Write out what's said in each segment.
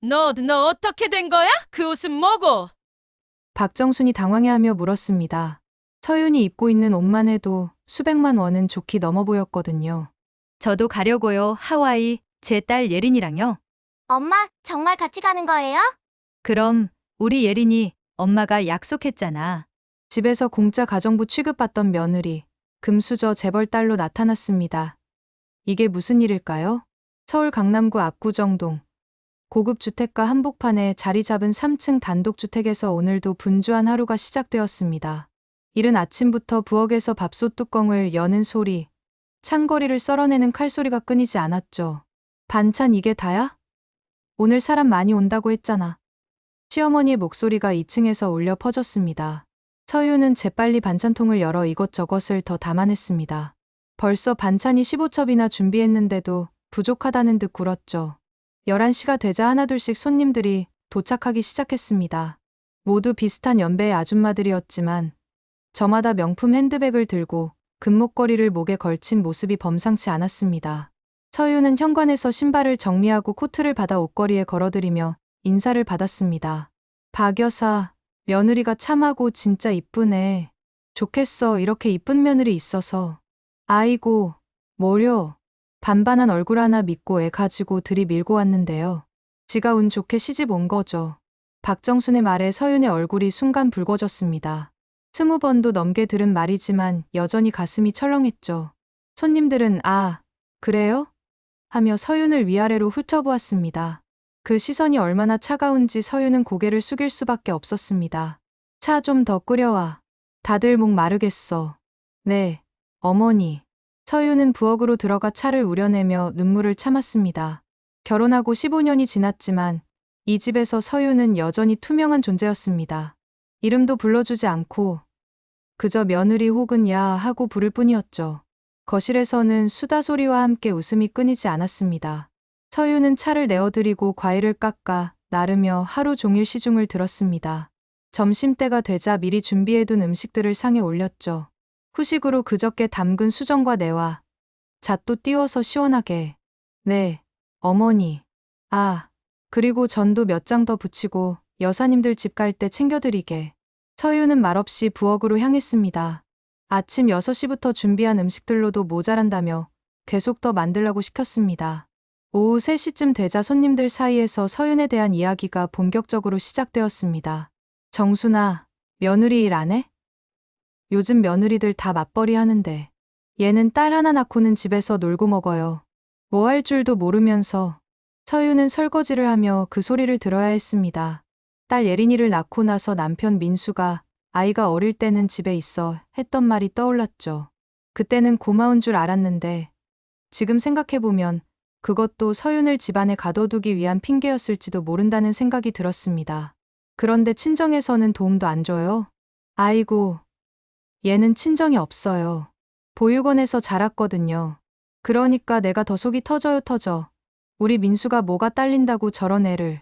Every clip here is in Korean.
너 어떻게 된 거야? 그 옷은 뭐고? 박정순이 당황해하며 물었습니다. 서윤이 입고 있는 옷만 해도 수백만 원은 좋게 넘어 보였거든요. 저도 가려고요. 하와이. 제 딸 예린이랑요. 엄마, 정말 같이 가는 거예요? 그럼 우리 예린이 엄마가 약속했잖아. 집에서 공짜 가정부 취급받던 며느리, 금수저 재벌딸로 나타났습니다. 이게 무슨 일일까요? 서울 강남구 압구정동. 고급 주택가 한복판에 자리 잡은 3층 단독주택에서 오늘도 분주한 하루가 시작되었습니다. 이른 아침부터 부엌에서 밥솥 뚜껑을 여는 소리, 찬거리를 썰어내는 칼소리가 끊이지 않았죠. 반찬 이게 다야? 오늘 사람 많이 온다고 했잖아. 시어머니의 목소리가 2층에서 울려 퍼졌습니다. 서유는 재빨리 반찬통을 열어 이것저것을 더 담아냈습니다. 벌써 반찬이 15첩이나 준비했는데도 부족하다는 듯 굴었죠. 11시가 되자 하나둘씩 손님들이 도착하기 시작했습니다. 모두 비슷한 연배의 아줌마들이었지만 저마다 명품 핸드백을 들고 금목걸이를 목에 걸친 모습이 범상치 않았습니다. 서유는 현관에서 신발을 정리하고 코트를 받아 옷걸이에 걸어들이며 인사를 받았습니다. 박 여사, 며느리가 참하고 진짜 이쁘네. 좋겠어, 이렇게 이쁜 며느리 있어서. 아이고, 뭐려. 반반한 얼굴 하나 믿고 애 가지고 들이밀고 왔는데요. 지가 운 좋게 시집 온 거죠. 박정순의 말에 서윤의 얼굴이 순간 붉어졌습니다. 20번도 넘게 들은 말이지만 여전히 가슴이 철렁했죠. 손님들은 아, 그래요? 하며 서윤을 위아래로 훑어보았습니다. 그 시선이 얼마나 차가운지 서윤은 고개를 숙일 수밖에 없었습니다. 차 좀 더 끓여와. 다들 목 마르겠어. 네, 어머니. 서윤은 부엌으로 들어가 차를 우려내며 눈물을 참았습니다. 결혼하고 15년이 지났지만 이 집에서 서윤은 여전히 투명한 존재였습니다. 이름도 불러주지 않고 그저 며느리 혹은 야 하고 부를 뿐이었죠. 거실에서는 수다 소리와 함께 웃음이 끊이지 않았습니다. 서윤은 차를 내어드리고 과일을 깎아 나르며 하루 종일 시중을 들었습니다. 점심때가 되자 미리 준비해둔 음식들을 상에 올렸죠. 후식으로 그저께 담근 수정과 내와 잣도 띄워서 시원하게. 네, 어머니. 아, 그리고 전도 몇 장 더 붙이고 여사님들 집 갈 때 챙겨드리게. 서유는 말없이 부엌으로 향했습니다. 아침 6시부터 준비한 음식들로도 모자란다며 계속 더 만들라고 시켰습니다. 오후 3시쯤 되자 손님들 사이에서 서윤에 대한 이야기가 본격적으로 시작되었습니다. 정순아, 며느리 일 안 해? 요즘 며느리들 다 맞벌이 하는데 얘는 딸 하나 낳고는 집에서 놀고 먹어요. 뭐 할 줄도 모르면서. 서유는 설거지를 하며 그 소리를 들어야 했습니다. 딸 예린이를 낳고 나서 남편 민수가 아이가 어릴 때는 집에 있어 했던 말이 떠올랐죠. 그때는 고마운 줄 알았는데 지금 생각해보면 그것도 서윤을 집안에 가둬두기 위한 핑계였을지도 모른다는 생각이 들었습니다. 그런데 친정에서는 도움도 안 줘요? 아이고, 얘는 친정이 없어요. 보육원에서 자랐거든요. 그러니까 내가 더 속이 터져요 터져. 우리 민수가 뭐가 딸린다고 저런 애를.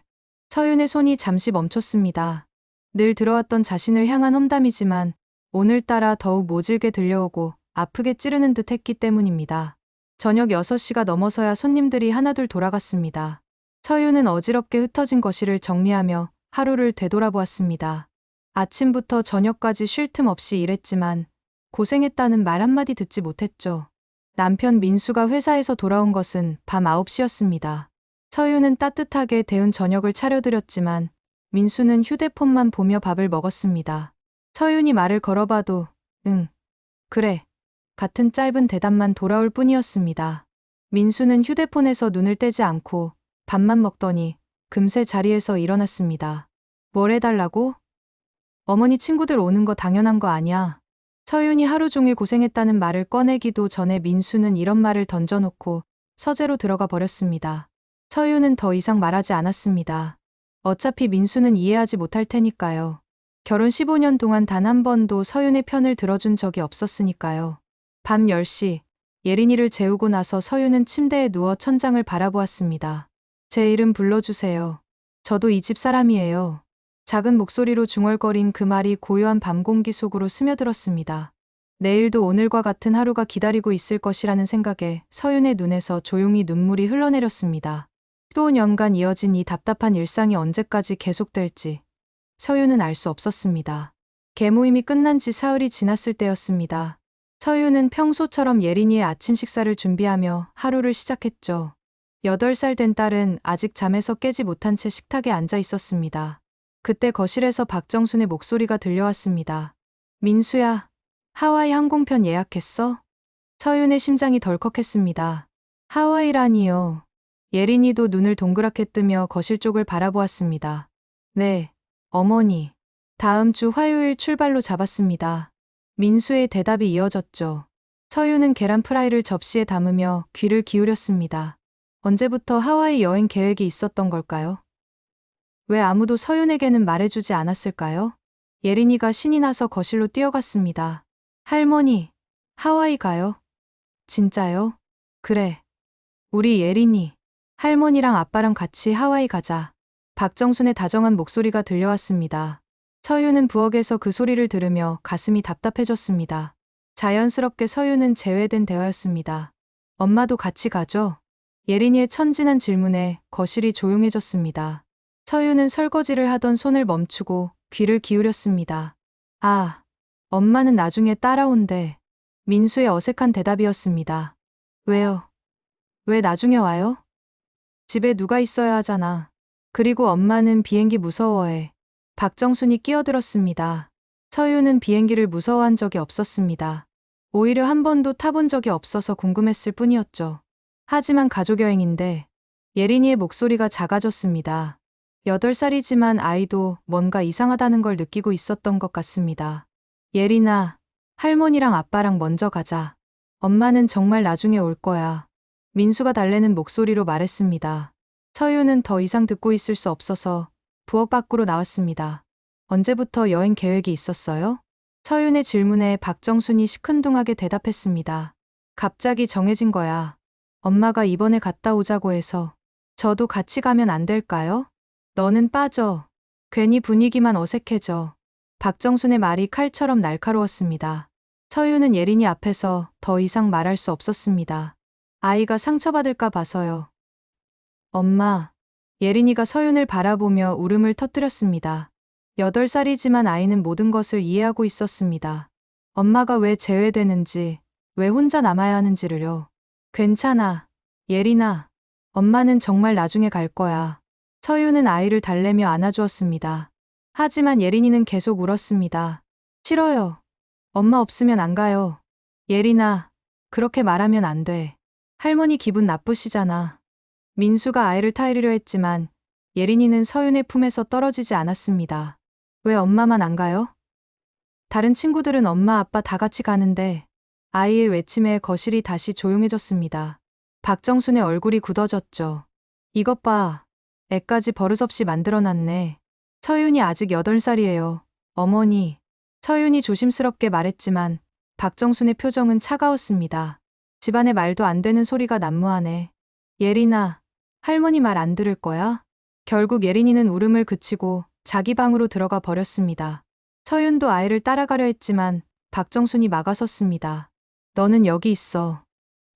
서윤의 손이 잠시 멈췄습니다. 늘 들어왔던 자신을 향한 험담이지만 오늘따라 더욱 모질게 들려오고 아프게 찌르는 듯 했기 때문입니다. 저녁 6시가 넘어서야 손님들이 하나둘 돌아갔습니다. 서윤은 어지럽게 흩어진 거실을 정리하며 하루를 되돌아보았습니다. 아침부터 저녁까지 쉴 틈 없이 일했지만 고생했다는 말 한마디 듣지 못했죠. 남편 민수가 회사에서 돌아온 것은 밤 9시였습니다. 서윤은 따뜻하게 데운 저녁을 차려드렸지만 민수는 휴대폰만 보며 밥을 먹었습니다. 서윤이 말을 걸어봐도 응, 그래 같은 짧은 대답만 돌아올 뿐이었습니다. 민수는 휴대폰에서 눈을 떼지 않고 밥만 먹더니 금세 자리에서 일어났습니다. 뭘 해달라고? 어머니 친구들 오는 거 당연한 거 아냐. 서윤이 하루 종일 고생했다는 말을 꺼내기도 전에 민수는 이런 말을 던져놓고 서재로 들어가 버렸습니다. 서윤은 더 이상 말하지 않았습니다. 어차피 민수는 이해하지 못할 테니까요. 결혼 15년 동안 단 한 번도 서윤의 편을 들어준 적이 없었으니까요. 밤 10시, 예린이를 재우고 나서 서윤은 침대에 누워 천장을 바라보았습니다. 제 이름 불러주세요. 저도 이 집 사람이에요. 작은 목소리로 중얼거린 그 말이 고요한 밤 공기 속으로 스며들었습니다. 내일도 오늘과 같은 하루가 기다리고 있을 것이라는 생각에 서윤의 눈에서 조용히 눈물이 흘러내렸습니다. 15년간 이어진 이 답답한 일상이 언제까지 계속될지 서유는 알 수 없었습니다. 계모임이 끝난 지 사흘이 지났을 때였습니다. 서유는 평소처럼 예린이의 아침 식사를 준비하며 하루를 시작했죠. 8살 된 딸은 아직 잠에서 깨지 못한 채 식탁에 앉아 있었습니다. 그때 거실에서 박정순의 목소리가 들려왔습니다. 민수야, 하와이 항공편 예약했어? 서윤의 심장이 덜컥했습니다. 하와이라니요. 예린이도 눈을 동그랗게 뜨며 거실 쪽을 바라보았습니다. 네, 어머니. 다음 주 화요일 출발로 잡았습니다. 민수의 대답이 이어졌죠. 서윤은 계란 프라이를 접시에 담으며 귀를 기울였습니다. 언제부터 하와이 여행 계획이 있었던 걸까요? 왜 아무도 서윤에게는 말해주지 않았을까요? 예린이가 신이 나서 거실로 뛰어갔습니다. 할머니, 하와이 가요? 진짜요? 그래. 우리 예린이, 할머니랑 아빠랑 같이 하와이 가자. 박정순의 다정한 목소리가 들려왔습니다. 서윤은 부엌에서 그 소리를 들으며 가슴이 답답해졌습니다. 자연스럽게 서윤은 제외된 대화였습니다. 엄마도 같이 가죠? 예린이의 천진한 질문에 거실이 조용해졌습니다. 서윤은 설거지를 하던 손을 멈추고 귀를 기울였습니다. 아, 엄마는 나중에 따라온대. 민수의 어색한 대답이었습니다. 왜요? 왜 나중에 와요? 집에 누가 있어야 하잖아. 그리고 엄마는 비행기 무서워해. 박정순이 끼어들었습니다. 서윤은 비행기를 무서워한 적이 없었습니다. 오히려 한 번도 타본 적이 없어서 궁금했을 뿐이었죠. 하지만 가족여행인데 예린이의 목소리가 작아졌습니다. 8살이지만 아이도 뭔가 이상하다는 걸 느끼고 있었던 것 같습니다. 예린아, 할머니랑 아빠랑 먼저 가자. 엄마는 정말 나중에 올 거야. 민수가 달래는 목소리로 말했습니다. 서윤은 더 이상 듣고 있을 수 없어서 부엌 밖으로 나왔습니다. 언제부터 여행 계획이 있었어요? 서윤의 질문에 박정순이 시큰둥하게 대답했습니다. 갑자기 정해진 거야. 엄마가 이번에 갔다 오자고 해서. 저도 같이 가면 안 될까요? 너는 빠져. 괜히 분위기만 어색해져. 박정순의 말이 칼처럼 날카로웠습니다. 서윤은 예린이 앞에서 더 이상 말할 수 없었습니다. 아이가 상처받을까 봐서요. 엄마. 예린이가 서윤을 바라보며 울음을 터뜨렸습니다. 8살이지만 아이는 모든 것을 이해하고 있었습니다. 엄마가 왜 제외되는지, 왜 혼자 남아야 하는지를요. 괜찮아. 예린아. 엄마는 정말 나중에 갈 거야. 서윤은 아이를 달래며 안아주었습니다. 하지만 예린이는 계속 울었습니다. 싫어요. 엄마 없으면 안 가요. 예린아, 그렇게 말하면 안 돼. 할머니 기분 나쁘시잖아. 민수가 아이를 타이르려 했지만 예린이는 서윤의 품에서 떨어지지 않았습니다. 왜 엄마만 안 가요? 다른 친구들은 엄마 아빠 다 같이 가는데 아이의 외침에 거실이 다시 조용해졌습니다. 박정순의 얼굴이 굳어졌죠. 이것 봐. 애까지 버릇없이 만들어놨네. 서윤이 아직 8살이에요. 어머니. 서윤이 조심스럽게 말했지만 박정순의 표정은 차가웠습니다. 집안에 말도 안 되는 소리가 난무하네. 예린아, 할머니 말 안 들을 거야? 결국 예린이는 울음을 그치고 자기 방으로 들어가 버렸습니다. 서윤도 아이를 따라가려 했지만 박정순이 막아섰습니다. 너는 여기 있어.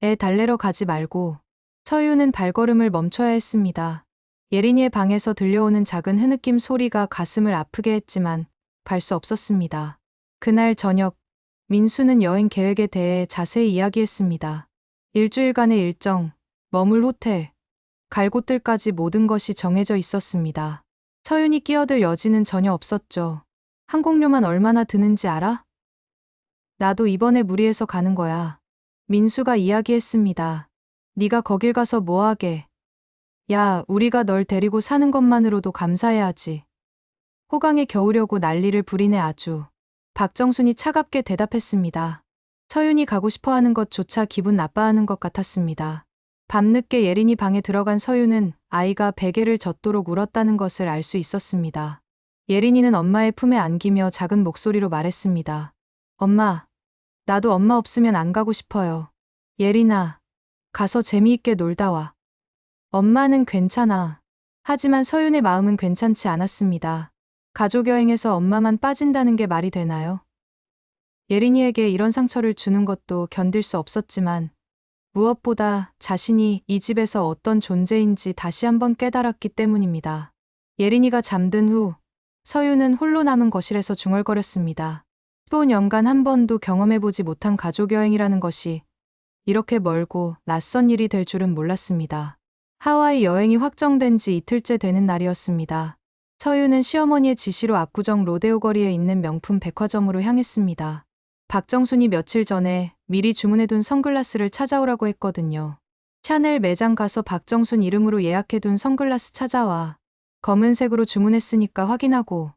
애 달래러 가지 말고. 서윤은 발걸음을 멈춰야 했습니다. 예린이의 방에서 들려오는 작은 흐느낌 소리가 가슴을 아프게 했지만 갈 수 없었습니다. 그날 저녁, 민수는 여행 계획에 대해 자세히 이야기했습니다. 일주일간의 일정, 머물 호텔, 갈 곳들까지 모든 것이 정해져 있었습니다. 서윤이 끼어들 여지는 전혀 없었죠. 항공료만 얼마나 드는지 알아? 나도 이번에 무리해서 가는 거야. 민수가 이야기했습니다. 네가 거길 가서 뭐 하게? 야, 우리가 널 데리고 사는 것만으로도 감사해야지. 호강에 겨우려고 난리를 부리네 아주. 박정순이 차갑게 대답했습니다. 서윤이 가고 싶어하는 것조차 기분 나빠하는 것 같았습니다. 밤늦게 예린이 방에 들어간 서윤은 아이가 베개를 젖도록 울었다는 것을 알 수 있었습니다. 예린이는 엄마의 품에 안기며 작은 목소리로 말했습니다. 엄마, 나도 엄마 없으면 안 가고 싶어요. 예린아, 가서 재미있게 놀다 와. 엄마는 괜찮아. 하지만 서윤의 마음은 괜찮지 않았습니다. 가족여행에서 엄마만 빠진다는 게 말이 되나요? 예린이에게 이런 상처를 주는 것도 견딜 수 없었지만 무엇보다 자신이 이 집에서 어떤 존재인지 다시 한번 깨달았기 때문입니다. 예린이가 잠든 후 서유는 홀로 남은 거실에서 중얼거렸습니다. 15년간 한 번도 경험해보지 못한 가족 여행이라는 것이 이렇게 멀고 낯선 일이 될 줄은 몰랐습니다. 하와이 여행이 확정된 지 이틀째 되는 날이었습니다. 서유는 시어머니의 지시로 압구정 로데오 거리에 있는 명품 백화점으로 향했습니다. 박정순이 며칠 전에 미리 주문해둔 선글라스를 찾아오라고 했거든요. 샤넬 매장 가서 박정순 이름으로 예약해둔 선글라스 찾아와. 검은색으로 주문했으니까 확인하고.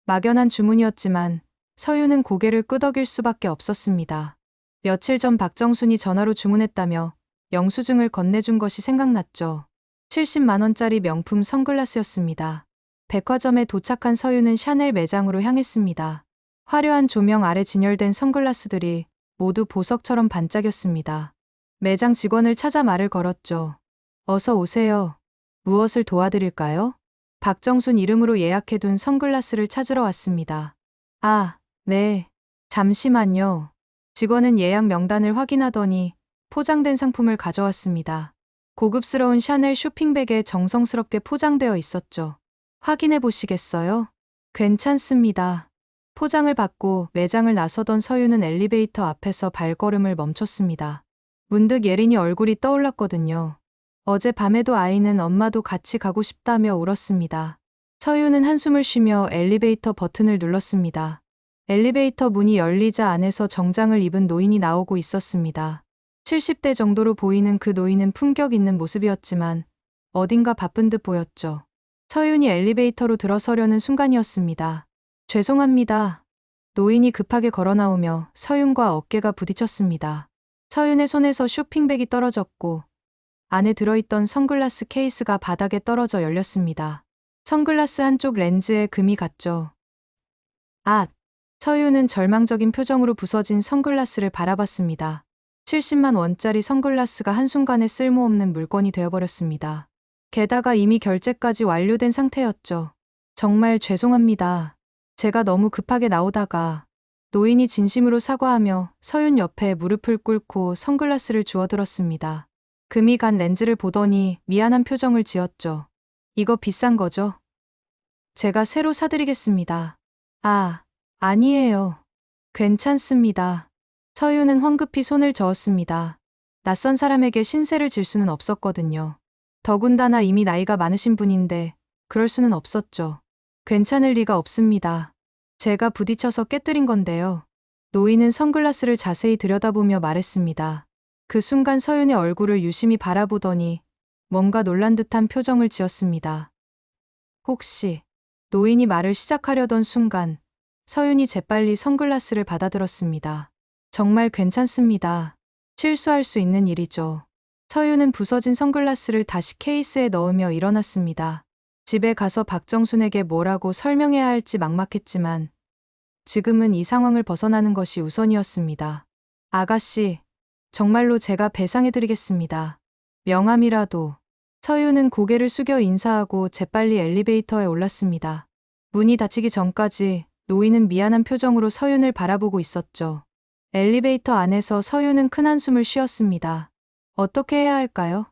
막연한 주문이었지만 서유는 고개를 끄덕일 수밖에 없었습니다. 며칠 전 박정순이 전화로 주문했다며 영수증을 건네준 것이 생각났죠. 70만 원짜리 명품 선글라스였습니다. 백화점에 도착한 서유는 샤넬 매장으로 향했습니다. 화려한 조명 아래 진열된 선글라스들이 모두 보석처럼 반짝였습니다. 매장 직원을 찾아 말을 걸었죠. 어서 오세요. 무엇을 도와드릴까요? 박정순 이름으로 예약해둔 선글라스를 찾으러 왔습니다. 아, 네. 잠시만요. 직원은 예약 명단을 확인하더니 포장된 상품을 가져왔습니다. 고급스러운 샤넬 쇼핑백에 정성스럽게 포장되어 있었죠. 확인해 보시겠어요? 괜찮습니다. 포장을 받고 매장을 나서던 서유는 엘리베이터 앞에서 발걸음을 멈췄습니다. 문득 예린이 얼굴이 떠올랐거든요. 어젯밤에도 아이는 엄마도 같이 가고 싶다며 울었습니다. 서유는 한숨을 쉬며 엘리베이터 버튼을 눌렀습니다. 엘리베이터 문이 열리자 안에서 정장을 입은 노인이 나오고 있었습니다. 70대 정도로 보이는 그 노인은 품격 있는 모습이었지만 어딘가 바쁜 듯 보였죠. 서윤이 엘리베이터로 들어서려는 순간이었습니다. 죄송합니다. 노인이 급하게 걸어 나오며 서윤과 어깨가 부딪혔습니다. 서윤의 손에서 쇼핑백이 떨어졌고 안에 들어있던 선글라스 케이스가 바닥에 떨어져 열렸습니다. 선글라스 한쪽 렌즈에 금이 갔죠. 아! 서윤은 절망적인 표정으로 부서진 선글라스를 바라봤습니다. 70만 원짜리 선글라스가 한순간에 쓸모없는 물건이 되어버렸습니다. 게다가 이미 결제까지 완료된 상태였죠. 정말 죄송합니다. 제가 너무 급하게 나오다가. 노인이 진심으로 사과하며 서윤 옆에 무릎을 꿇고 선글라스를 주워들었습니다. 금이 간 렌즈를 보더니 미안한 표정을 지었죠. 이거 비싼 거죠? 제가 새로 사드리겠습니다. 아, 아니에요. 괜찮습니다. 서윤은 황급히 손을 저었습니다. 낯선 사람에게 신세를 질 수는 없었거든요. 더군다나 이미 나이가 많으신 분인데 그럴 수는 없었죠. 괜찮을 리가 없습니다. 제가 부딪혀서 깨뜨린 건데요. 노인은 선글라스를 자세히 들여다보며 말했습니다. 그 순간 서윤의 얼굴을 유심히 바라보더니 뭔가 놀란 듯한 표정을 지었습니다. 혹시 노인이 말을 시작하려던 순간 서윤이 재빨리 선글라스를 받아들었습니다. 정말 괜찮습니다. 실수할 수 있는 일이죠. 서윤은 부서진 선글라스를 다시 케이스에 넣으며 일어났습니다. 집에 가서 박정순에게 뭐라고 설명해야 할지 막막했지만 지금은 이 상황을 벗어나는 것이 우선이었습니다. 아가씨, 정말로 제가 배상해드리겠습니다. 명함이라도. 서윤은 고개를 숙여 인사하고 재빨리 엘리베이터에 올랐습니다. 문이 닫히기 전까지 노인은 미안한 표정으로 서윤을 바라보고 있었죠. 엘리베이터 안에서 서윤은 큰 한숨을 쉬었습니다. 어떻게 해야 할까요?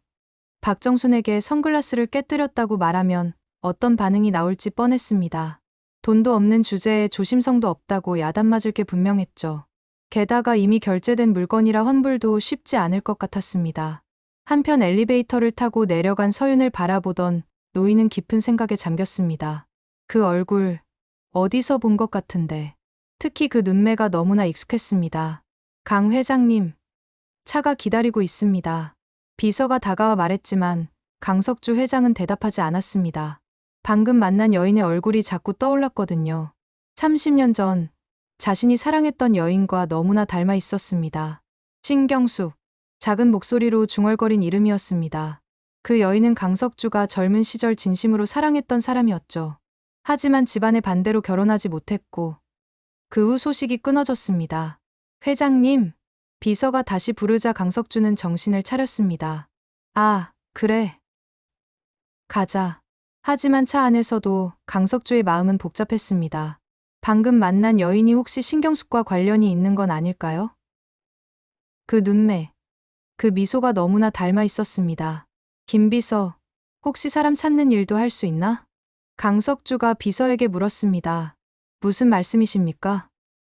박정순에게 선글라스를 깨뜨렸다고 말하면 어떤 반응이 나올지 뻔했습니다. 돈도 없는 주제에 조심성도 없다고 야단맞을 게 분명했죠. 게다가 이미 결제된 물건이라 환불도 쉽지 않을 것 같았습니다. 한편 엘리베이터를 타고 내려간 서윤을 바라보던 노인은 깊은 생각에 잠겼습니다. 그 얼굴, 어디서 본 것 같은데. 특히 그 눈매가 너무나 익숙했습니다. 강 회장님, 차가 기다리고 있습니다. 비서가 다가와 말했지만 강석주 회장은 대답하지 않았습니다. 방금 만난 여인의 얼굴이 자꾸 떠올랐거든요. 30년 전 자신이 사랑했던 여인과 너무나 닮아 있었습니다. 신경숙, 작은 목소리로 중얼거린 이름이었습니다. 그 여인은 강석주가 젊은 시절 진심으로 사랑했던 사람이었죠. 하지만 집안의 반대로 결혼하지 못했고 그 후 소식이 끊어졌습니다. 회장님, 비서가 다시 부르자 강석주는 정신을 차렸습니다. 아, 그래. 가자. 하지만 차 안에서도 강석주의 마음은 복잡했습니다. 방금 만난 여인이 혹시 신경숙과 관련이 있는 건 아닐까요? 그 눈매, 그 미소가 너무나 닮아 있었습니다. 김비서, 혹시 사람 찾는 일도 할 수 있나? 강석주가 비서에게 물었습니다. 무슨 말씀이십니까?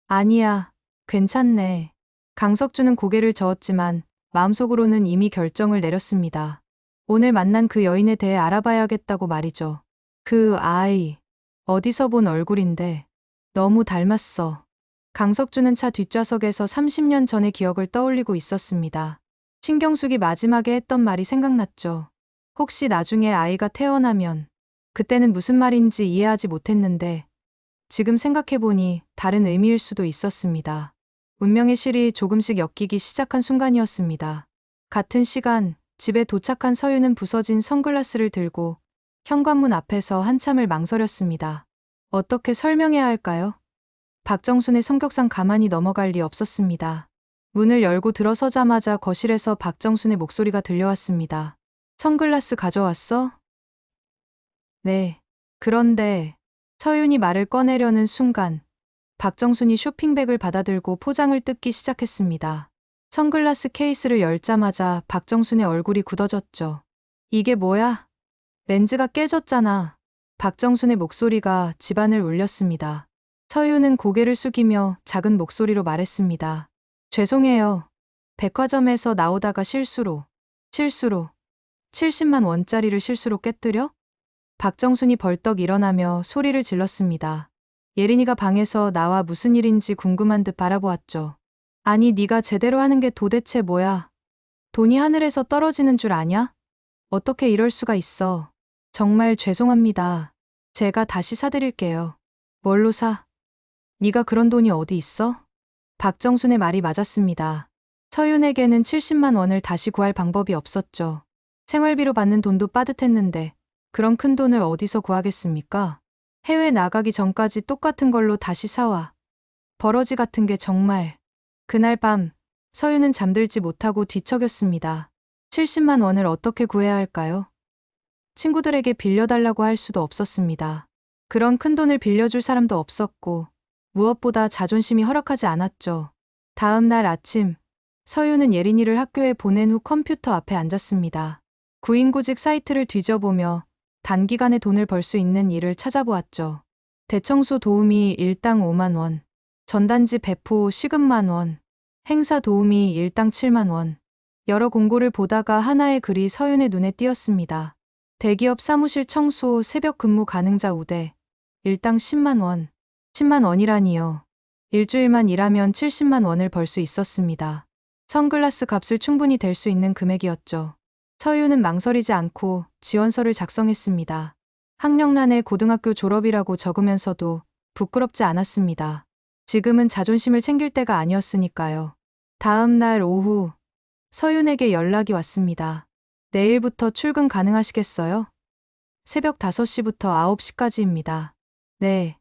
아니야, 괜찮네. 강석주는 고개를 저었지만 마음속으로는 이미 결정을 내렸습니다. 오늘 만난 그 여인에 대해 알아봐야겠다고 말이죠. 그 아이, 어디서 본 얼굴인데 너무 닮았어. 강석주는 차 뒷좌석에서 30년 전의 기억을 떠올리고 있었습니다. 신경숙이 마지막에 했던 말이 생각났죠. 혹시 나중에 아이가 태어나면, 그때는 무슨 말인지 이해하지 못했는데 지금 생각해보니 다른 의미일 수도 있었습니다. 운명의 실이 조금씩 엮이기 시작한 순간이었습니다. 같은 시간 집에 도착한 서유는 부서진 선글라스를 들고 현관문 앞에서 한참을 망설였습니다. 어떻게 설명해야 할까요? 박정순의 성격상 가만히 넘어갈 리 없었습니다. 문을 열고 들어서자마자 거실에서 박정순의 목소리가 들려왔습니다. 선글라스 가져왔어? 네. 그런데 서윤이 말을 꺼내려는 순간 박정순이 쇼핑백을 받아들고 포장을 뜯기 시작했습니다. 선글라스 케이스를 열자마자 박정순의 얼굴이 굳어졌죠. 이게 뭐야? 렌즈가 깨졌잖아. 박정순의 목소리가 집안을 울렸습니다. 서윤은 고개를 숙이며 작은 목소리로 말했습니다. 죄송해요. 백화점에서 나오다가 실수로 70만 원짜리를 실수로 깨뜨려? 박정순이 벌떡 일어나며 소리를 질렀습니다. 예린이가 방에서 나와 무슨 일인지 궁금한 듯 바라보았죠. 아니 네가 제대로 하는 게 도대체 뭐야? 돈이 하늘에서 떨어지는 줄 아냐? 어떻게 이럴 수가 있어. 정말 죄송합니다. 제가 다시 사드릴게요. 뭘로 사? 네가 그런 돈이 어디 있어? 박정순의 말이 맞았습니다. 서윤에게는 70만 원을 다시 구할 방법이 없었죠. 생활비로 받는 돈도 빠듯했는데 그런 큰 돈을 어디서 구하겠습니까? 해외 나가기 전까지 똑같은 걸로 다시 사와. 버러지 같은 게 정말. 그날 밤 서윤은 잠들지 못하고 뒤척였습니다. 70만 원을 어떻게 구해야 할까요? 친구들에게 빌려달라고 할 수도 없었습니다. 그런 큰 돈을 빌려줄 사람도 없었고 무엇보다 자존심이 허락하지 않았죠. 다음 날 아침 서윤은 예린이를 학교에 보낸 후 컴퓨터 앞에 앉았습니다. 구인구직 사이트를 뒤져보며 단기간에 돈을 벌 수 있는 일을 찾아보았죠. 대청소 도우미 일당 5만 원, 전단지 배포 시급만 원, 행사 도우미 일당 7만 원. 여러 공고를 보다가 하나의 글이 서윤의 눈에 띄었습니다. 대기업 사무실 청소 새벽 근무 가능자 우대 일당 10만 원. 10만 원이라니요. 일주일만 일하면 70만 원을 벌 수 있었습니다. 선글라스 값을 충분히 댈 수 있는 금액이었죠. 서유는 망설이지 않고 지원서를 작성했습니다. 학력란에 고등학교 졸업이라고 적으면서도 부끄럽지 않았습니다. 지금은 자존심을 챙길 때가 아니었으니까요. 다음 날 오후 서윤에게 연락이 왔습니다. 내일부터 출근 가능하시겠어요? 새벽 5시부터 9시까지입니다. 네,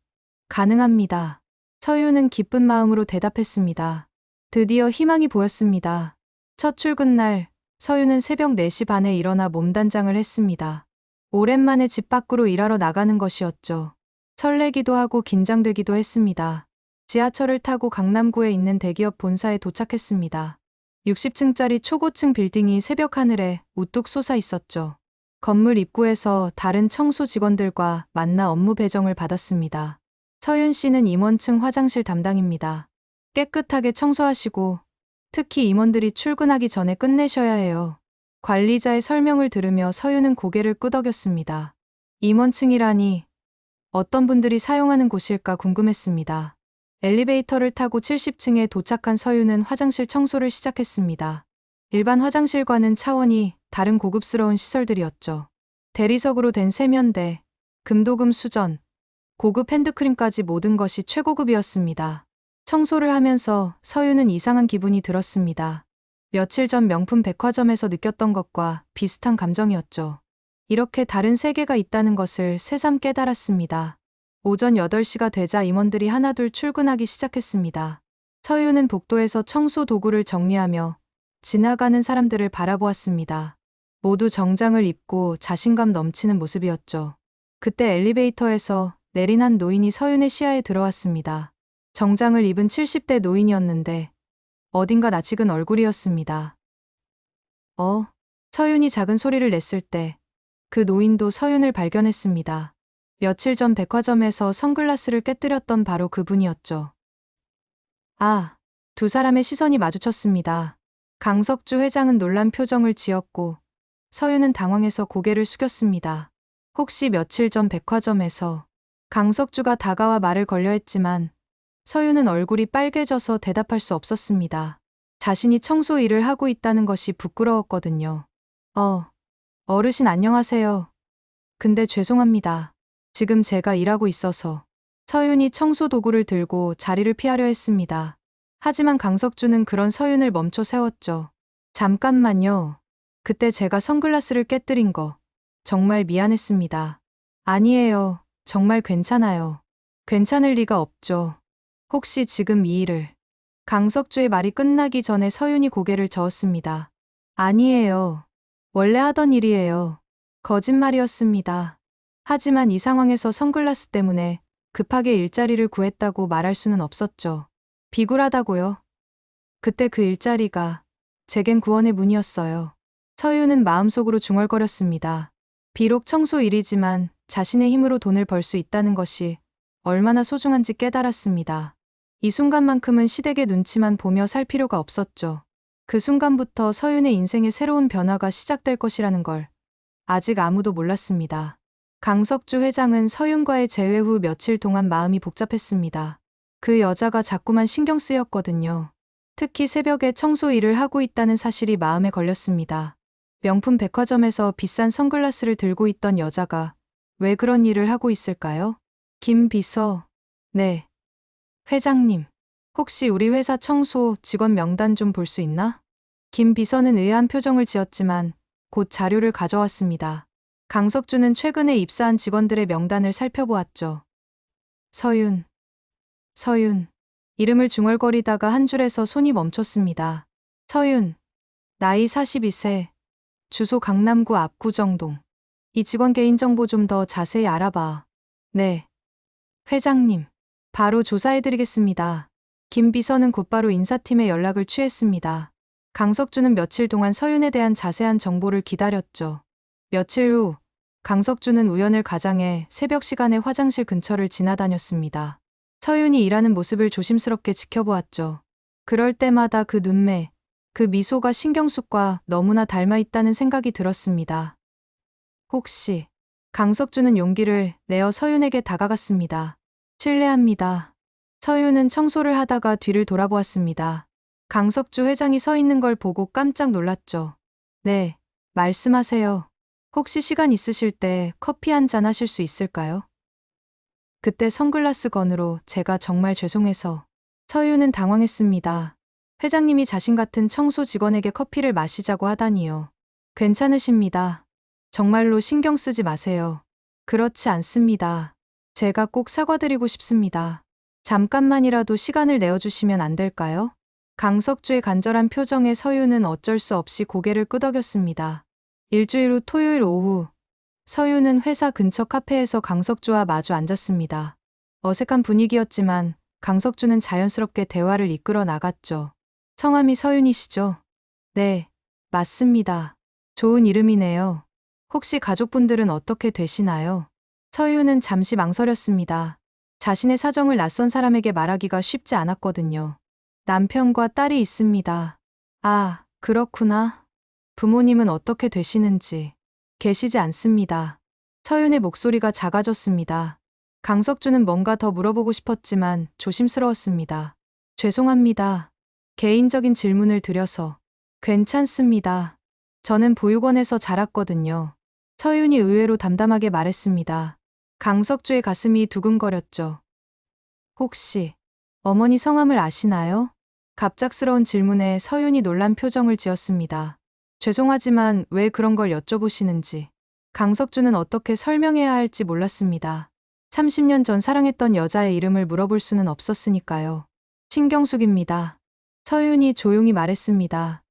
가능합니다. 서윤은 기쁜 마음으로 대답했습니다. 드디어 희망이 보였습니다. 첫 출근 날 서윤은 새벽 4시 반에 일어나 몸단장을 했습니다. 오랜만에 집 밖으로 일하러 나가는 것이었죠. 설레기도 하고 긴장되기도 했습니다. 지하철을 타고 강남구에 있는 대기업 본사에 도착했습니다. 60층짜리 초고층 빌딩이 새벽 하늘에 우뚝 솟아 있었죠. 건물 입구에서 다른 청소 직원들과 만나 업무 배정을 받았습니다. 서윤 씨는 임원층 화장실 담당입니다. 깨끗하게 청소하시고 특히 임원들이 출근하기 전에 끝내셔야 해요. 관리자의 설명을 들으며 서윤은 고개를 끄덕였습니다. 임원층이라니 어떤 분들이 사용하는 곳일까 궁금했습니다. 엘리베이터를 타고 70층에 도착한 서윤은 화장실 청소를 시작했습니다. 일반 화장실과는 차원이 다른 고급스러운 시설들이었죠. 대리석으로 된 세면대, 금도금 수전, 고급 핸드크림까지 모든 것이 최고급이었습니다. 청소를 하면서 서윤은 이상한 기분이 들었습니다. 며칠 전 명품 백화점에서 느꼈던 것과 비슷한 감정이었죠. 이렇게 다른 세계가 있다는 것을 새삼 깨달았습니다. 오전 8시가 되자 임원들이 하나둘 출근하기 시작했습니다. 서윤은 복도에서 청소 도구를 정리하며 지나가는 사람들을 바라보았습니다. 모두 정장을 입고 자신감 넘치는 모습이었죠. 그때 엘리베이터에서 내린 한 노인이 서윤의 시야에 들어왔습니다. 정장을 입은 70대 노인이었는데 어딘가 낯익은 얼굴이었습니다. 서윤이 작은 소리를 냈을 때 그 노인도 서윤을 발견했습니다. 며칠 전 백화점에서 선글라스를 깨뜨렸던 바로 그분이었죠. 두 사람의 시선이 마주쳤습니다. 강석주 회장은 놀란 표정을 지었고 서윤은 당황해서 고개를 숙였습니다. 혹시 며칠 전 백화점에서 강석주가 다가와 말을 걸려 했지만 서윤은 얼굴이 빨개져서 대답할 수 없었습니다. 자신이 청소 일을 하고 있다는 것이 부끄러웠거든요. 어르신 안녕하세요. 근데 죄송합니다. 지금 제가 일하고 있어서. 서윤이 청소 도구를 들고 자리를 피하려 했습니다. 하지만 강석주는 그런 서윤을 멈춰 세웠죠. 잠깐만요. 그때 제가 선글라스를 깨뜨린 거 정말 미안했습니다. 아니에요. 정말 괜찮아요. 괜찮을 리가 없죠. 혹시 지금 이 일을. 강석주의 말이 끝나기 전에 서윤이 고개를 저었습니다. 아니에요. 원래 하던 일이에요. 거짓말이었습니다. 하지만 이 상황에서 선글라스 때문에 급하게 일자리를 구했다고 말할 수는 없었죠. 비굴하다고요? 그때 그 일자리가 제겐 구원의 문이었어요. 서윤은 마음속으로 중얼거렸습니다. 비록 청소 일이지만 자신의 힘으로 돈을 벌 수 있다는 것이 얼마나 소중한지 깨달았습니다. 이 순간만큼은 시댁의 눈치만 보며 살 필요가 없었죠. 그 순간부터 서윤의 인생에 새로운 변화가 시작될 것이라는 걸 아직 아무도 몰랐습니다. 강석주 회장은 서윤과의 재회 후 며칠 동안 마음이 복잡했습니다. 그 여자가 자꾸만 신경 쓰였거든요. 특히 새벽에 청소 일을 하고 있다는 사실이 마음에 걸렸습니다. 명품 백화점에서 비싼 선글라스를 들고 있던 여자가 왜 그런 일을 하고 있을까요? 김 비서. 네. 회장님. 혹시 우리 회사 청소 직원 명단 좀 볼 수 있나? 김 비서는 의아한 표정을 지었지만 곧 자료를 가져왔습니다. 강석주는 최근에 입사한 직원들의 명단을 살펴보았죠. 서윤. 이름을 중얼거리다가 한 줄에서 손이 멈췄습니다. 서윤. 나이 42세. 주소 강남구 압구정동. 이 직원 개인정보 좀 더 자세히 알아봐. 네. 회장님. 바로 조사해드리겠습니다. 김 비서는 곧바로 인사팀에 연락을 취했습니다. 강석주는 며칠 동안 서윤에 대한 자세한 정보를 기다렸죠. 며칠 후 강석주는 우연을 가장해 새벽 시간에 화장실 근처를 지나다녔습니다. 서윤이 일하는 모습을 조심스럽게 지켜보았죠. 그럴 때마다 그 눈매, 그 미소가 신경숙과 너무나 닮아 있다는 생각이 들었습니다. 혹시. 강석주는 용기를 내어 서윤에게 다가갔습니다. 실례합니다. 서윤은 청소를 하다가 뒤를 돌아보았습니다. 강석주 회장이 서 있는 걸 보고 깜짝 놀랐죠. 네, 말씀하세요. 혹시 시간 있으실 때 커피 한 잔 하실 수 있을까요? 그때 선글라스 건으로 제가 정말 죄송해서. 서윤은 당황했습니다. 회장님이 자신 같은 청소 직원에게 커피를 마시자고 하다니요. 괜찮으십니다. 정말로 신경 쓰지 마세요. 그렇지 않습니다. 제가 꼭 사과드리고 싶습니다. 잠깐만이라도 시간을 내어주시면 안 될까요? 강석주의 간절한 표정에 서윤은 어쩔 수 없이 고개를 끄덕였습니다. 일주일 후 토요일 오후, 서윤은 회사 근처 카페에서 강석주와 마주 앉았습니다. 어색한 분위기였지만 강석주는 자연스럽게 대화를 이끌어 나갔죠. 성함이 서윤이시죠? 네, 맞습니다. 좋은 이름이네요. 혹시 가족분들은 어떻게 되시나요? 서윤은 잠시 망설였습니다. 자신의 사정을 낯선 사람에게 말하기가 쉽지 않았거든요. 남편과 딸이 있습니다. 아, 그렇구나. 부모님은 어떻게 되시는지. 계시지 않습니다. 서윤의 목소리가 작아졌습니다. 강석주는 뭔가 더 물어보고 싶었지만 조심스러웠습니다. 죄송합니다. 개인적인 질문을 드려서. 괜찮습니다. 저는 보육원에서 자랐거든요. 서윤이 의외로 담담하게 말했습니다. 강석주의 가슴이 두근거렸죠. 혹시 어머니 성함을 아시나요? 갑작스러운 질문에 서윤이 놀란 표정을 지었습니다. 죄송하지만 왜 그런 걸 여쭤보시는지. 강석주는 어떻게 설명해야 할지 몰랐습니다. 30년 전 사랑했던 여자의 이름을 물어볼 수는 없었으니까요. 신경숙입니다. 서윤이 조용히 말했습니다.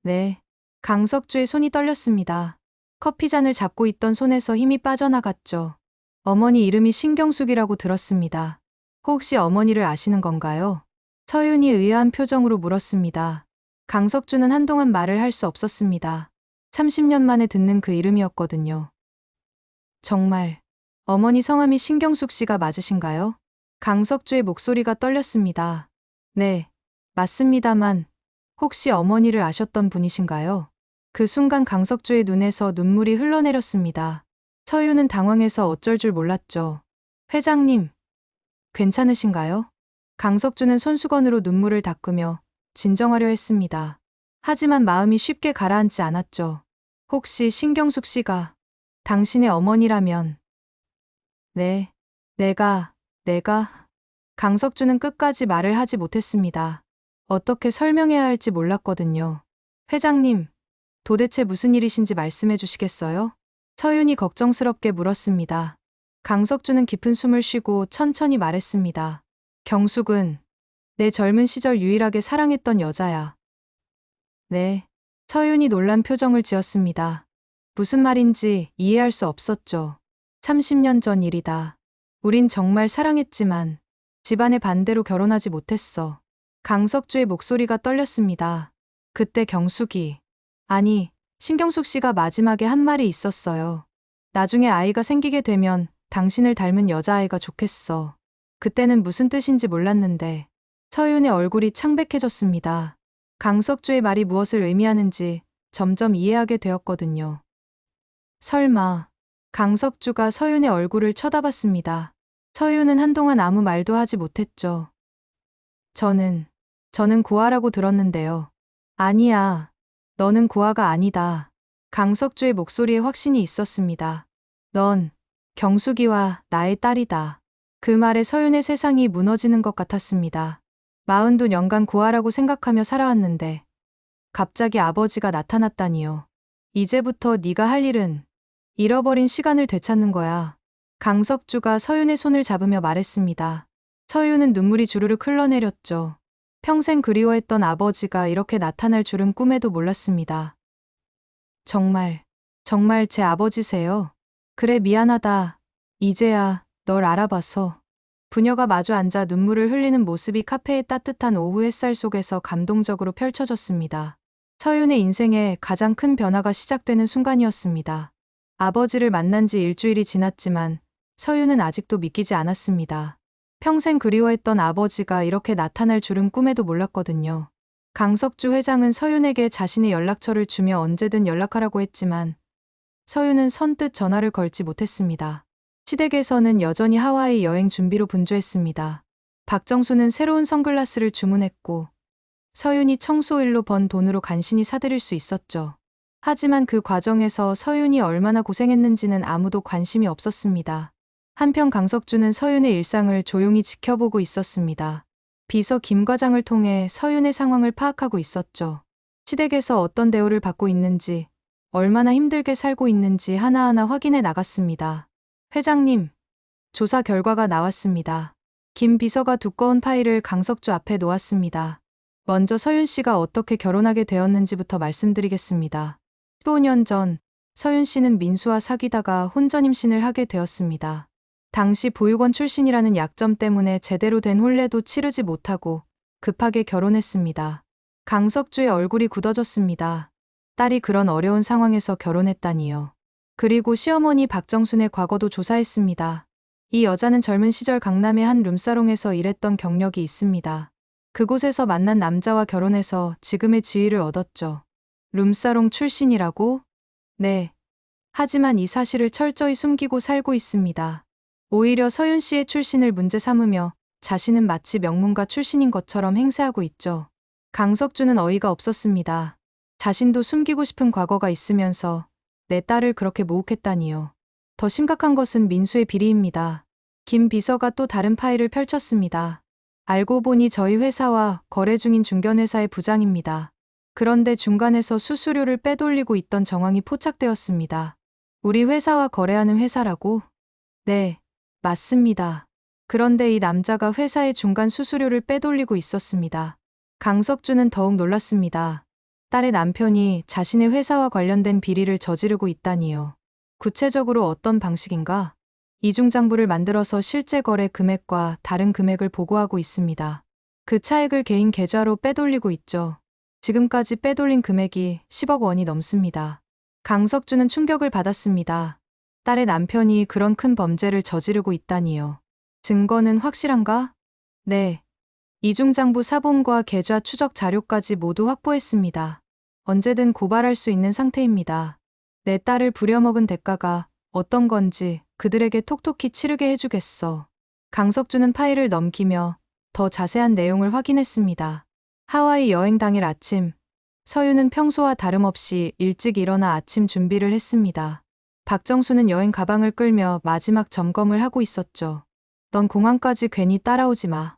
네. 강석주의 손이 떨렸습니다. 커피잔을 잡고 있던 손에서 힘이 빠져나갔죠. 어머니 이름이 신경숙이라고 들었습니다. 혹시 어머니를 아시는 건가요? 서윤이 의아한 표정으로 물었습니다. 강석주는 한동안 말을 할 수 없었습니다. 30년 만에 듣는 그 이름이었거든요. 정말 어머니 성함이 신경숙 씨가 맞으신가요? 강석주의 목소리가 떨렸습니다. 네, 맞습니다만 혹시 어머니를 아셨던 분이신가요? 그 순간 강석주의 눈에서 눈물이 흘러내렸습니다. 서유는 당황해서 어쩔 줄 몰랐죠. 회장님, 괜찮으신가요? 강석주는 손수건으로 눈물을 닦으며 진정하려 했습니다. 하지만 마음이 쉽게 가라앉지 않았죠. 혹시 신경숙 씨가 당신의 어머니라면. 네, 내가. 강석주는 끝까지 말을 하지 못했습니다. 어떻게 설명해야 할지 몰랐거든요. 회장님, 도대체 무슨 일이신지 말씀해 주시겠어요? 서윤이 걱정스럽게 물었습니다. 강석주는 깊은 숨을 쉬고 천천히 말했습니다. 경숙은 내 젊은 시절 유일하게 사랑했던 여자야. 네. 서윤이 놀란 표정을 지었습니다. 무슨 말인지 이해할 수 없었죠. 30년 전 일이다. 우린 정말 사랑했지만 집안의 반대로 결혼하지 못했어. 강석주의 목소리가 떨렸습니다. 그때 경숙이, 아니, 신경숙 씨가 마지막에 한 말이 있었어요. 나중에 아이가 생기게 되면 당신을 닮은 여자아이가 좋겠어. 그때는 무슨 뜻인지 몰랐는데 서윤의 얼굴이 창백해졌습니다. 강석주의 말이 무엇을 의미하는지 점점 이해하게 되었거든요. 설마. 강석주가 서윤의 얼굴을 쳐다봤습니다. 서윤은 한동안 아무 말도 하지 못했죠. 저는 고아라고 들었는데요. 아니야. 너는 고아가 아니다. 강석주의 목소리에 확신이 있었습니다. 넌 경숙이와 나의 딸이다. 그 말에 서윤의 세상이 무너지는 것 같았습니다. 42년간 고아라고 생각하며 살아왔는데 갑자기 아버지가 나타났다니요. 이제부터 네가 할 일은 잃어버린 시간을 되찾는 거야. 강석주가 서윤의 손을 잡으며 말했습니다. 서윤은 눈물이 주르륵 흘러내렸죠. 평생 그리워했던 아버지가 이렇게 나타날 줄은 꿈에도 몰랐습니다. 정말 제 아버지세요? 그래, 미안하다. 이제야 널 알아봐서. 부녀가 마주 앉아 눈물을 흘리는 모습이 카페의 따뜻한 오후 햇살 속에서 감동적으로 펼쳐졌습니다. 서윤의 인생에 가장 큰 변화가 시작되는 순간이었습니다. 아버지를 만난 지 일주일이 지났지만 서윤은 아직도 믿기지 않았습니다. 평생 그리워했던 아버지가 이렇게 나타날 줄은 꿈에도 몰랐거든요. 강석주 회장은 서윤에게 자신의 연락처를 주며 언제든 연락하라고 했지만 서윤은 선뜻 전화를 걸지 못했습니다. 시댁에서는 여전히 하와이 여행 준비로 분주했습니다. 박정수는 새로운 선글라스를 주문했고 서윤이 청소일로 번 돈으로 간신히 사드릴 수 있었죠. 하지만 그 과정에서 서윤이 얼마나 고생했는지는 아무도 관심이 없었습니다. 한편 강석주는 서윤의 일상을 조용히 지켜보고 있었습니다. 비서 김 과장을 통해 서윤의 상황을 파악하고 있었죠. 시댁에서 어떤 대우를 받고 있는지, 얼마나 힘들게 살고 있는지 하나하나 확인해 나갔습니다. 회장님, 조사 결과가 나왔습니다. 김 비서가 두꺼운 파일을 강석주 앞에 놓았습니다. 먼저 서윤 씨가 어떻게 결혼하게 되었는지부터 말씀드리겠습니다. 15년 전 서윤 씨는 민수와 사귀다가 혼전 임신을 하게 되었습니다. 당시 보육원 출신이라는 약점 때문에 제대로 된 혼례도 치르지 못하고 급하게 결혼했습니다. 강석주의 얼굴이 굳어졌습니다. 딸이 그런 어려운 상황에서 결혼했다니요. 그리고 시어머니 박정순의 과거도 조사했습니다. 이 여자는 젊은 시절 강남의 한 룸사롱에서 일했던 경력이 있습니다. 그곳에서 만난 남자와 결혼해서 지금의 지위를 얻었죠. 룸사롱 출신이라고? 네. 하지만 이 사실을 철저히 숨기고 살고 있습니다. 오히려 서윤 씨의 출신을 문제 삼으며 자신은 마치 명문가 출신인 것처럼 행세하고 있죠. 강석주는 어이가 없었습니다. 자신도 숨기고 싶은 과거가 있으면서 내 딸을 그렇게 모욕했다니요. 더 심각한 것은 민수의 비리입니다. 김 비서가 또 다른 파일을 펼쳤습니다. 알고 보니 저희 회사와 거래 중인 중견회사의 부장입니다. 그런데 중간에서 수수료를 빼돌리고 있던 정황이 포착되었습니다. 우리 회사와 거래하는 회사라고? 네, 맞습니다. 그런데 이 남자가 회사의 중간 수수료를 빼돌리고 있었습니다. 강석주는 더욱 놀랐습니다. 딸의 남편이 자신의 회사와 관련된 비리를 저지르고 있다니요. 구체적으로 어떤 방식인가? 이중장부를 만들어서 실제 거래 금액과 다른 금액을 보고하고 있습니다. 그 차액을 개인 계좌로 빼돌리고 있죠. 지금까지 빼돌린 금액이 10억 원이 넘습니다. 강석주는 충격을 받았습니다. 딸의 남편이 그런 큰 범죄를 저지르고 있다니요. 증거는 확실한가? 네. 이중장부 사본과 계좌 추적 자료까지 모두 확보했습니다. 언제든 고발할 수 있는 상태입니다. 내 딸을 부려먹은 대가가 어떤 건지 그들에게 톡톡히 치르게 해주겠어. 강석주는 파일을 넘기며 더 자세한 내용을 확인했습니다. 하와이 여행 당일 아침, 서유는 평소와 다름없이 일찍 일어나 아침 준비를 했습니다. 박정수는 여행 가방을 끌며 마지막 점검을 하고 있었죠. 넌 공항까지 괜히 따라오지 마.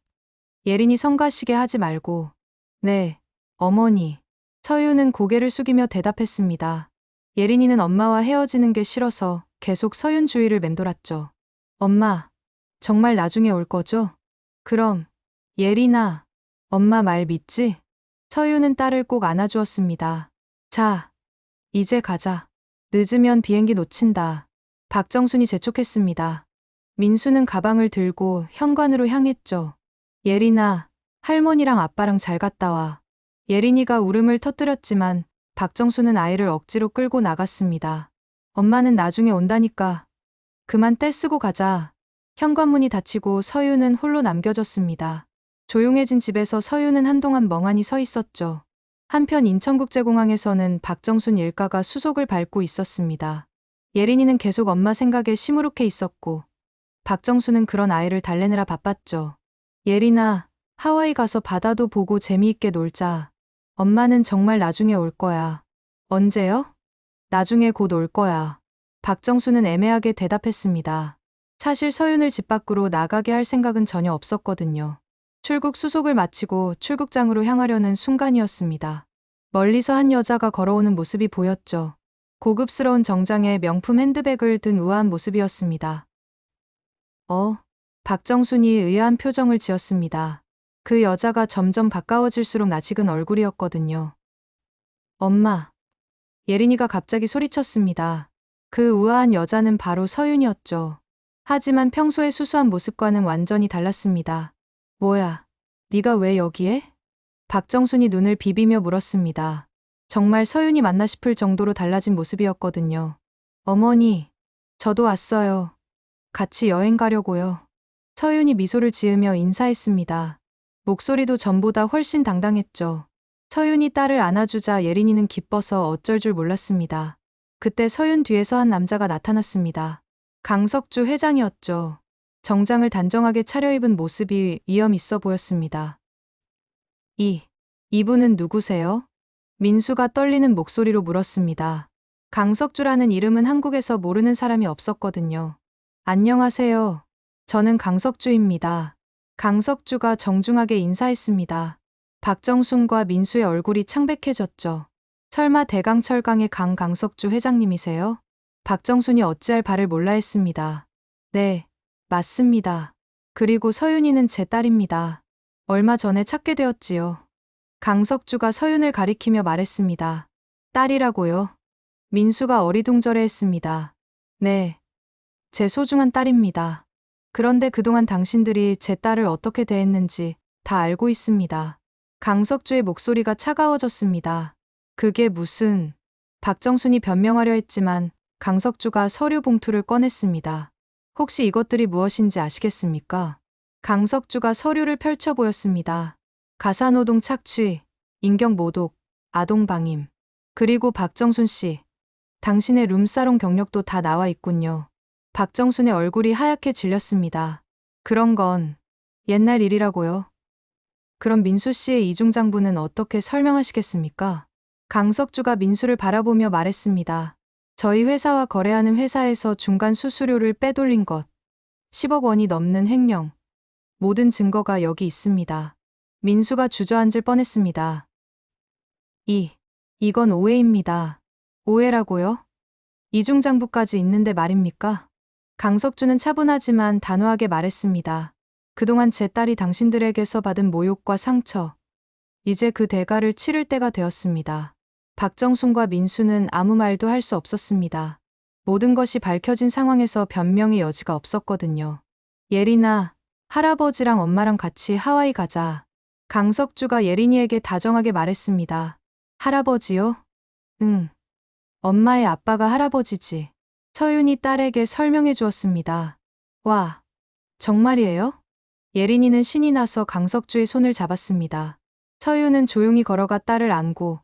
예린이 성가시게 하지 말고. 네, 어머니. 서유는 고개를 숙이며 대답했습니다. 예린이는 엄마와 헤어지는 게 싫어서 계속 서윤 주위를 맴돌았죠. 엄마, 정말 나중에 올 거죠? 그럼, 예린아, 엄마 말 믿지? 서유는 딸을 꼭 안아주었습니다. 자, 이제 가자. 늦으면 비행기 놓친다. 박정순이 재촉했습니다. 민수는 가방을 들고 현관으로 향했죠. 예린아, 할머니랑 아빠랑 잘 갔다 와. 예린이가 울음을 터뜨렸지만 박정수는 아이를 억지로 끌고 나갔습니다. 엄마는 나중에 온다니까. 그만 떼쓰고 가자. 현관문이 닫히고 서유는 홀로 남겨졌습니다. 조용해진 집에서 서유는 한동안 멍하니 서 있었죠. 한편 인천국제공항에서는 박정순 일가가 수속을 밟고 있었습니다. 예린이는 계속 엄마 생각에 시무룩해 있었고 박정수는 그런 아이를 달래느라 바빴죠. 예린아, 하와이 가서 바다도 보고 재미있게 놀자. 엄마는 정말 나중에 올 거야. 언제요? 나중에 곧 올 거야. 박정수는 애매하게 대답했습니다. 사실 서윤을 집 밖으로 나가게 할 생각은 전혀 없었거든요. 출국 수속을 마치고 출국장으로 향하려는 순간이었습니다. 멀리서 한 여자가 걸어오는 모습이 보였죠. 고급스러운 정장에 명품 핸드백을 든 우아한 모습이었습니다. 박정순이 의아한 표정을 지었습니다. 그 여자가 점점 가까워질수록 낯익은 얼굴이었거든요. 엄마. 예린이가 갑자기 소리쳤습니다. 그 우아한 여자는 바로 서윤이었죠. 하지만 평소의 수수한 모습과는 완전히 달랐습니다. 뭐야, 네가 왜 여기에? 박정순이 눈을 비비며 물었습니다. 정말 서윤이 맞나 싶을 정도로 달라진 모습이었거든요. 어머니, 저도 왔어요. 같이 여행 가려고요. 서윤이 미소를 지으며 인사했습니다. 목소리도 전보다 훨씬 당당했죠. 서윤이 딸을 안아주자 예린이는 기뻐서 어쩔 줄 몰랐습니다. 그때 서윤 뒤에서 한 남자가 나타났습니다. 강석주 회장이었죠. 정장을 단정하게 차려입은 모습이 위험 있어 보였습니다. 이분은 누구세요? 민수가 떨리는 목소리로 물었습니다. 강석주라는 이름은 한국에서 모르는 사람이 없었거든요. 안녕하세요. 저는 강석주입니다. 강석주가 정중하게 인사했습니다. 박정순과 민수의 얼굴이 창백해졌죠. 설마 대강철강의 강석주 회장님이세요? 박정순이 어찌할 바를 몰라 했습니다. 네, 맞습니다. 그리고 서윤이는 제 딸입니다. 얼마 전에 찾게 되었지요. 강석주가 서윤을 가리키며 말했습니다. 딸이라고요? 민수가 어리둥절해했습니다. 네, 제 소중한 딸입니다. 그런데 그동안 당신들이 제 딸을 어떻게 대했는지 다 알고 있습니다. 강석주의 목소리가 차가워졌습니다. 그게 무슨... 박정순이 변명하려 했지만 강석주가 서류 봉투를 꺼냈습니다. 혹시 이것들이 무엇인지 아시겠습니까? 강석주가 서류를 펼쳐 보였습니다. 가사노동 착취, 인격 모독, 아동방임. 그리고 박정순 씨, 당신의 룸사롱 경력도 다 나와 있군요. 박정순의 얼굴이 하얗게 질렸습니다. 그런 건 옛날 일이라고요. 그럼 민수 씨의 이중장부는 어떻게 설명하시겠습니까? 강석주가 민수를 바라보며 말했습니다. 저희 회사와 거래하는 회사에서 중간 수수료를 빼돌린 것, 10억 원이 넘는 횡령, 모든 증거가 여기 있습니다. 민수가 주저앉을 뻔했습니다. 이건 오해입니다. 오해라고요? 이중장부까지 있는데 말입니까? 강석주는 차분하지만 단호하게 말했습니다. 그동안 제 딸이 당신들에게서 받은 모욕과 상처, 이제 그 대가를 치를 때가 되었습니다. 박정순과 민수는 아무 말도 할 수 없었습니다. 모든 것이 밝혀진 상황에서 변명의 여지가 없었거든요. 예린아, 할아버지랑 엄마랑 같이 하와이 가자. 강석주가 예린이에게 다정하게 말했습니다. 할아버지요? 응. 엄마의 아빠가 할아버지지. 서윤이 딸에게 설명해 주었습니다. 와, 정말이에요? 예린이는 신이 나서 강석주의 손을 잡았습니다. 서윤은 조용히 걸어가 딸을 안고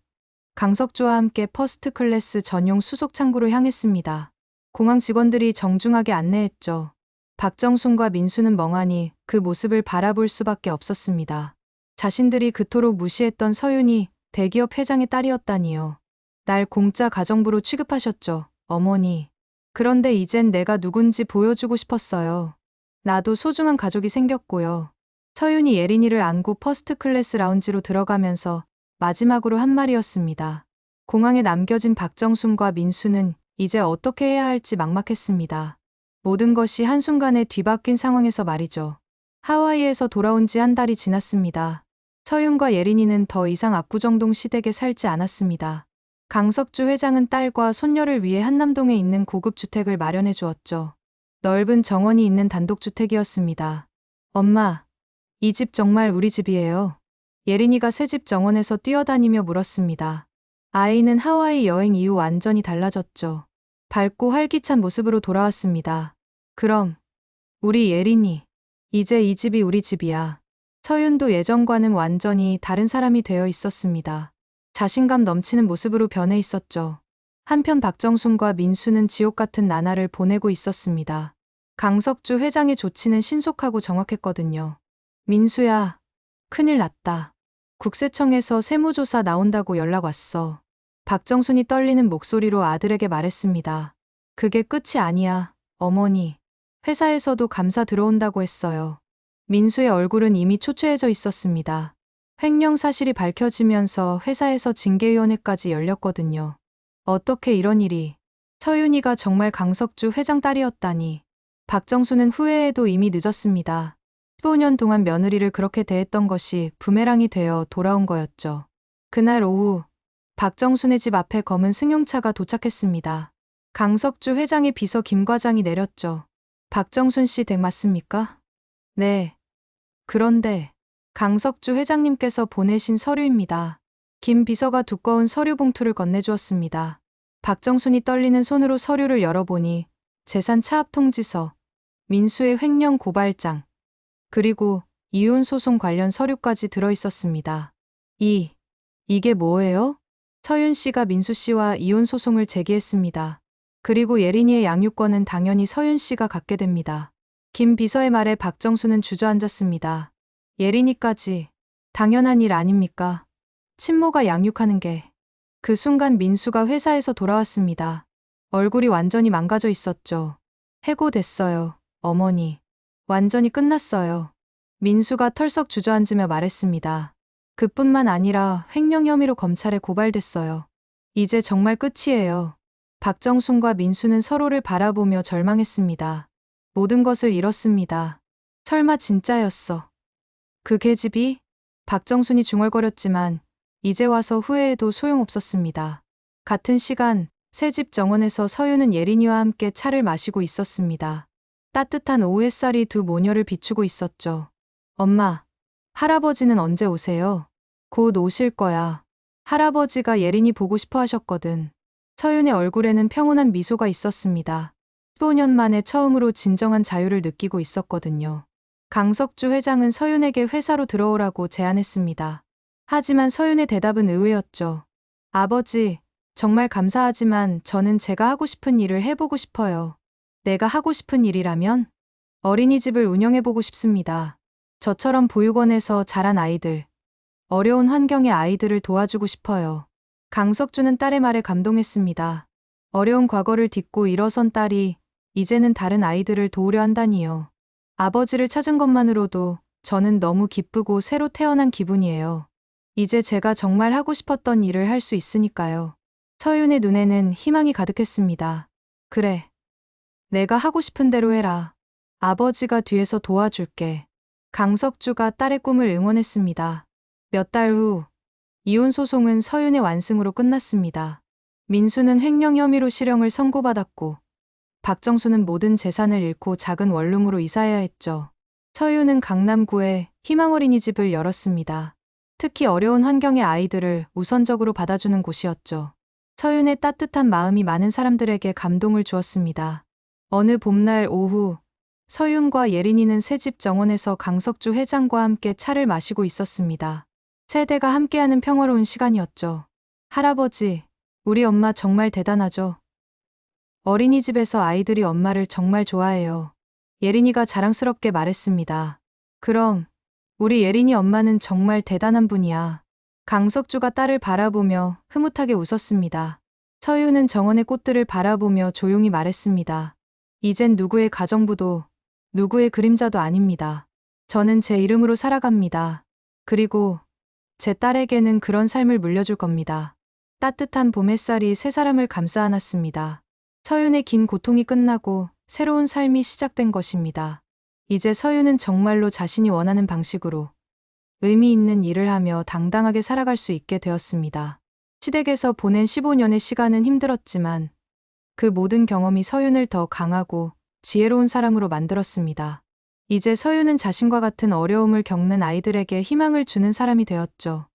강석주와 함께 퍼스트 클래스 전용 수속 창구로 향했습니다. 공항 직원들이 정중하게 안내했죠. 박정순과 민수는 멍하니 그 모습을 바라볼 수밖에 없었습니다. 자신들이 그토록 무시했던 서윤이 대기업 회장의 딸이었다니요. 날 공짜 가정부로 취급하셨죠, 어머니. 그런데 이젠 내가 누군지 보여주고 싶었어요. 나도 소중한 가족이 생겼고요. 서윤이 예린이를 안고 퍼스트 클래스 라운지로 들어가면서 마지막으로 한 말이었습니다. 공항에 남겨진 박정순과 민수는 이제 어떻게 해야 할지 막막했습니다. 모든 것이 한순간에 뒤바뀐 상황에서 말이죠. 하와이에서 돌아온 지 한 달이 지났습니다. 서윤과 예린이는 더 이상 압구정동 시댁에 살지 않았습니다. 강석주 회장은 딸과 손녀를 위해 한남동에 있는 고급 주택을 마련해 주었죠. 넓은 정원이 있는 단독주택이었습니다. 엄마, 이 집 정말 우리 집이에요. 예린이가 새집 정원에서 뛰어다니며 물었습니다. 아이는 하와이 여행 이후 완전히 달라졌죠. 밝고 활기찬 모습으로 돌아왔습니다. 그럼, 우리 예린이, 이제 이 집이 우리 집이야. 서윤도 예전과는 완전히 다른 사람이 되어 있었습니다. 자신감 넘치는 모습으로 변해 있었죠. 한편 박정순과 민수는 지옥 같은 나날을 보내고 있었습니다. 강석주 회장의 조치는 신속하고 정확했거든요. 민수야, 큰일 났다. 국세청에서 세무조사 나온다고 연락 왔어. 박정순이 떨리는 목소리로 아들에게 말했습니다. 그게 끝이 아니야, 어머니. 회사에서도 감사 들어온다고 했어요. 민수의 얼굴은 이미 초췌해져 있었습니다. 횡령 사실이 밝혀지면서 회사에서 징계위원회까지 열렸거든요. 어떻게 이런 일이. 서윤이가 정말 강석주 회장 딸이었다니. 박정수는 후회해도 이미 늦었습니다. 15년 동안 며느리를 그렇게 대했던 것이 부메랑이 되어 돌아온 거였죠. 그날 오후 박정순의 집 앞에 검은 승용차가 도착했습니다. 강석주 회장의 비서 김 과장이 내렸죠. 박정순 씨 댁 맞습니까? 네. 그런데 강석주 회장님께서 보내신 서류입니다. 김 비서가 두꺼운 서류 봉투를 건네주었습니다. 박정순이 떨리는 손으로 서류를 열어보니 재산 차압 통지서, 민수의 횡령 고발장, 그리고 이혼 소송 관련 서류까지 들어있었습니다. 이게 뭐예요? 서윤 씨가 민수 씨와 이혼 소송을 제기했습니다. 그리고 예린이의 양육권은 당연히 서윤 씨가 갖게 됩니다. 김 비서의 말에 박정수는 주저앉았습니다. 예린이까지 당연한 일 아닙니까? 친모가 양육하는 게. 그 순간 민수가 회사에서 돌아왔습니다. 얼굴이 완전히 망가져 있었죠. 해고됐어요, 어머니. 완전히 끝났어요. 민수가 털썩 주저앉으며 말했습니다. 그뿐만 아니라 횡령 혐의로 검찰에 고발됐어요. 이제 정말 끝이에요. 박정순과 민수는 서로를 바라보며 절망했습니다. 모든 것을 잃었습니다. 설마 진짜였어. 그 계집이? 박정순이 중얼거렸지만 이제 와서 후회해도 소용없었습니다. 같은 시간 새집 정원에서 서윤은 예린이와 함께 차를 마시고 있었습니다. 따뜻한 오후 햇살이 두 모녀를 비추고 있었죠. 엄마, 할아버지는 언제 오세요? 곧 오실 거야. 할아버지가 예린이 보고 싶어 하셨거든. 서윤의 얼굴에는 평온한 미소가 있었습니다. 15년 만에 처음으로 진정한 자유를 느끼고 있었거든요. 강석주 회장은 서윤에게 회사로 들어오라고 제안했습니다. 하지만 서윤의 대답은 의외였죠. 아버지, 정말 감사하지만 저는 제가 하고 싶은 일을 해보고 싶어요. 내가 하고 싶은 일이라면? 어린이집을 운영해보고 싶습니다. 저처럼 보육원에서 자란 아이들, 어려운 환경의 아이들을 도와주고 싶어요. 강석주는 딸의 말에 감동했습니다. 어려운 과거를 딛고 일어선 딸이 이제는 다른 아이들을 도우려 한다니요. 아버지를 찾은 것만으로도 저는 너무 기쁘고 새로 태어난 기분이에요. 이제 제가 정말 하고 싶었던 일을 할 수 있으니까요. 서윤의 눈에는 희망이 가득했습니다. 그래. 내가 하고 싶은 대로 해라. 아버지가 뒤에서 도와줄게. 강석주가 딸의 꿈을 응원했습니다. 몇 달 후, 이혼 소송은 서윤의 완승으로 끝났습니다. 민수는 횡령 혐의로 실형을 선고받았고, 박정수는 모든 재산을 잃고 작은 원룸으로 이사해야 했죠. 서윤은 강남구에 희망 어린이집을 열었습니다. 특히 어려운 환경의 아이들을 우선적으로 받아주는 곳이었죠. 서윤의 따뜻한 마음이 많은 사람들에게 감동을 주었습니다. 어느 봄날 오후, 서윤과 예린이는 새집 정원에서 강석주 회장과 함께 차를 마시고 있었습니다. 세대가 함께하는 평화로운 시간이었죠. 할아버지, 우리 엄마 정말 대단하죠? 어린이집에서 아이들이 엄마를 정말 좋아해요. 예린이가 자랑스럽게 말했습니다. 그럼, 우리 예린이 엄마는 정말 대단한 분이야. 강석주가 딸을 바라보며 흐뭇하게 웃었습니다. 서윤은 정원의 꽃들을 바라보며 조용히 말했습니다. 이젠 누구의 가정부도, 누구의 그림자도 아닙니다. 저는 제 이름으로 살아갑니다. 그리고 제 딸에게는 그런 삶을 물려줄 겁니다. 따뜻한 봄 햇살이 세 사람을 감싸 안았습니다. 서윤의 긴 고통이 끝나고 새로운 삶이 시작된 것입니다. 이제 서윤은 정말로 자신이 원하는 방식으로 의미 있는 일을 하며 당당하게 살아갈 수 있게 되었습니다. 시댁에서 보낸 15년의 시간은 힘들었지만 그 모든 경험이 서윤을 더 강하고 지혜로운 사람으로 만들었습니다. 이제 서윤은 자신과 같은 어려움을 겪는 아이들에게 희망을 주는 사람이 되었죠.